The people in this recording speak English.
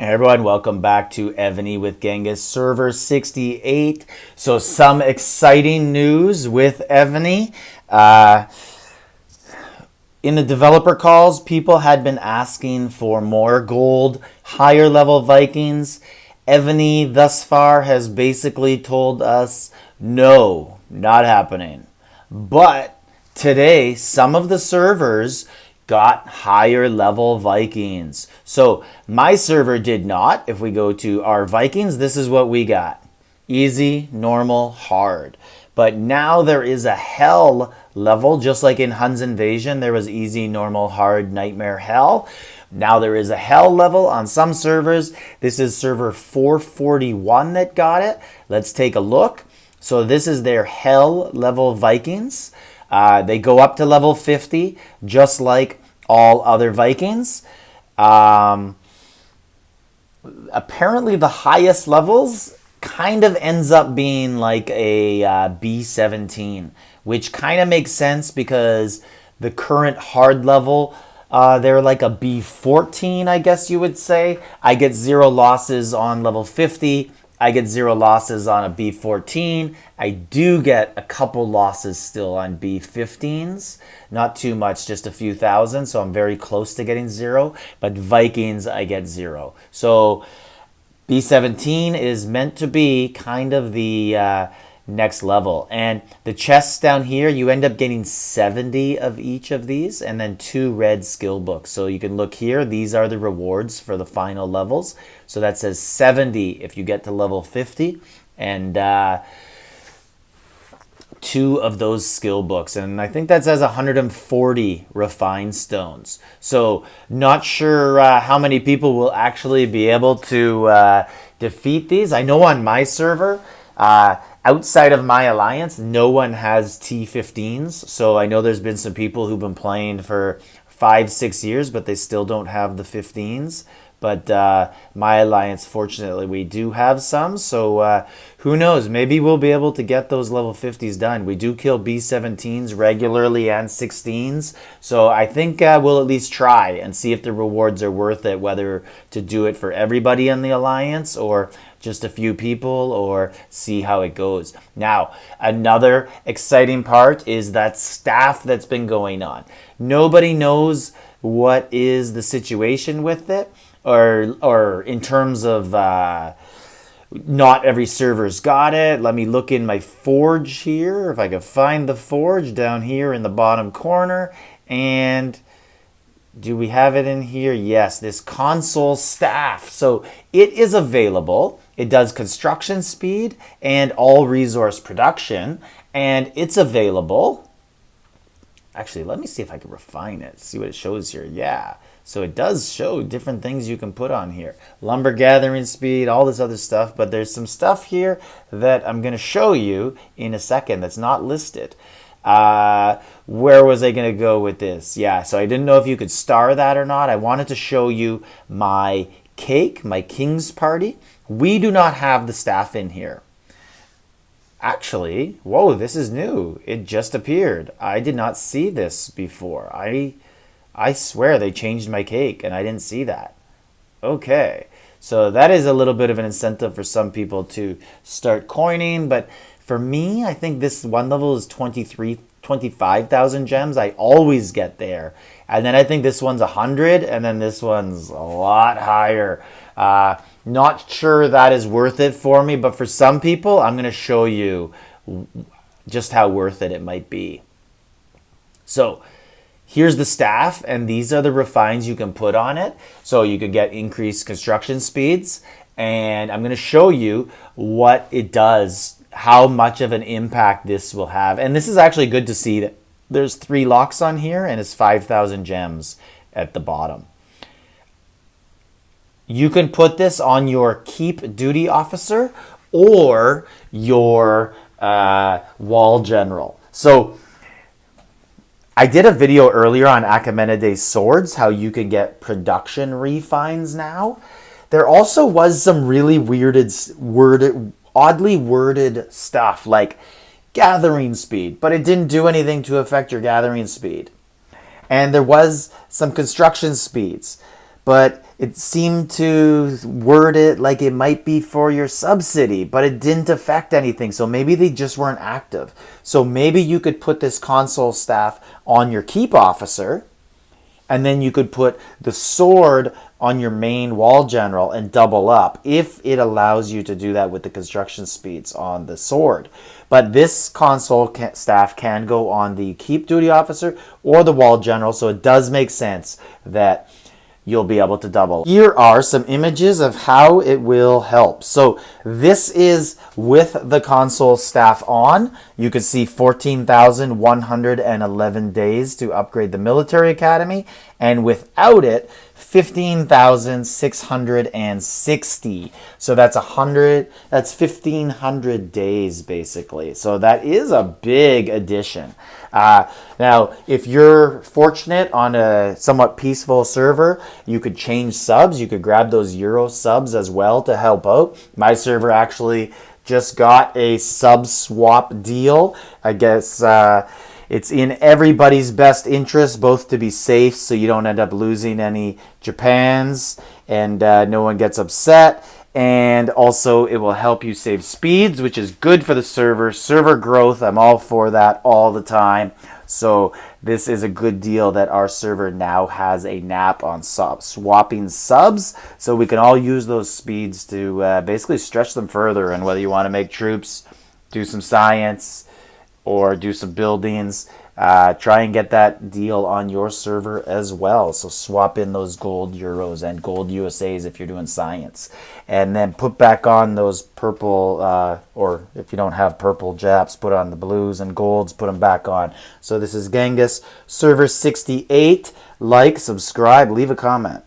Hey everyone, welcome back to Evony with Genghis Server 68. So some exciting news with Evony. In the developer calls, people had been asking for more gold, higher level Vikings. Evony thus far has basically told us, no, not happening. But today, some of the servers got higher level Vikings. So my server did not. If we go to our Vikings, this is what we got. Easy, normal, hard. But now there is a hell level, just like in Hun's Invasion, there was easy, normal, hard, nightmare, hell. Now there is a hell level on some servers. This is server 441 that got it. Let's take a look. So this is their hell level Vikings. They go up to level 50, just like all other Vikings. Apparently the highest levels kind of ends up being like a B17, which kind of makes sense because the current hard level, they're like a B14, I guess you would say. I get 0 losses on level 50. I get 0 losses on a B14. I do get a couple losses still on B15s. Not too much, just a few thousand, so I'm very close to getting 0. But Vikings, I get 0. So B17 is meant to be kind of the next level. And the chests down here, you end up getting 70 of each of these and then 2 red skill books. So you can look here. These are the rewards for the final levels. So that says 70 if you get to level 50 and 2 of those skill books. And I think that says 140 refined stones. So not sure how many people will actually be able to defeat these. I know on my server, outside of my alliance, no one has T15s. So I know there's been some people who've been playing for 5-6 years, but they still don't have the 15s. But my alliance, fortunately, we do have some. So who knows? Maybe we'll be able to get those level 50s done. We do kill B17s regularly and 16s. So I think we'll at least try and see if the rewards are worth it, whether to do it for everybody in the alliance or just a few people, or see how it goes. Now, another exciting part is that staff that's been going on. Nobody knows what is the situation with it, or in terms of not every server's got it. Let me look in my forge here, if I can find the forge down here in the bottom corner. And do we have it in here? Yes, this Consul staff. So it is available. It does construction speed and all resource production, and it's available. Actually, let me see if I can refine it, see what it shows here. Yeah, so it does show different things you can put on here. Lumber gathering speed, all this other stuff, but there's some stuff here that I'm going to show you in a second that's not listed. Where was I going to go with this? Yeah, so I didn't know if you could star that or not. I wanted to show you my cake, my king's party. We do not have the staff in here. Actually, whoa, this is new. It just appeared. I did not see this before. I swear they changed my cake and I didn't see that. Okay, so that is a little bit of an incentive for some people to start coining, but for me, I think this one level is 25,000 gems. I always get there. And then I think this one's 100, and then this one's a lot higher. Not sure that is worth it for me, but for some people, I'm going to show you just how worth it might be. So here's the staff, and these are the refines you can put on it. So you could get increased construction speeds, and I'm going to show you what it does, how much of an impact this will have. And this is actually good to see that there's 3 locks on here, and it's 5,000 gems at the bottom. You can put this on your keep duty officer or your wall general. So I did a video earlier on Achaemenides swords, how you can get production refines now. There also was some really oddly worded stuff like gathering speed, but it didn't do anything to affect your gathering speed. And there was some construction speeds, but it seemed to word it like it might be for your subsidy, but it didn't affect anything. So maybe they just weren't active. So maybe you could put this consul staff on your keep officer, and then you could put the sword on your main wall general and double up if it allows you to do that with the construction speeds on the sword. But this consul staff can go on the keep duty officer or the wall general, so it does make sense that you'll be able to double. Here are some images of how it will help. So this is with the consul staff on. You can see 14,111 days to upgrade the military academy, and without it, 15,660. So that's 1,500 days basically. So that is a big addition. Now, if you're fortunate on a somewhat peaceful server, you could change subs. You could grab those Euro subs as well to help out. My server actually just got a sub swap deal. I guess it's in everybody's best interest both to be safe so you don't end up losing any Japans and no one gets upset. And also it will help you save speeds, which is good for the server growth. I'm all for that all the time. So this is a good deal that our server now has a nap on swapping subs, so we can all use those speeds to basically stretch them further. And whether you want to make troops, do some science, or do some buildings, try and get that deal on your server as well. So swap in those gold euros and gold USAs if you're doing science, and then put back on those purple, or if you don't have purple Japs, put on the blues and golds, put them back on. So this is Genghis, server 68. Like, subscribe, leave a comment.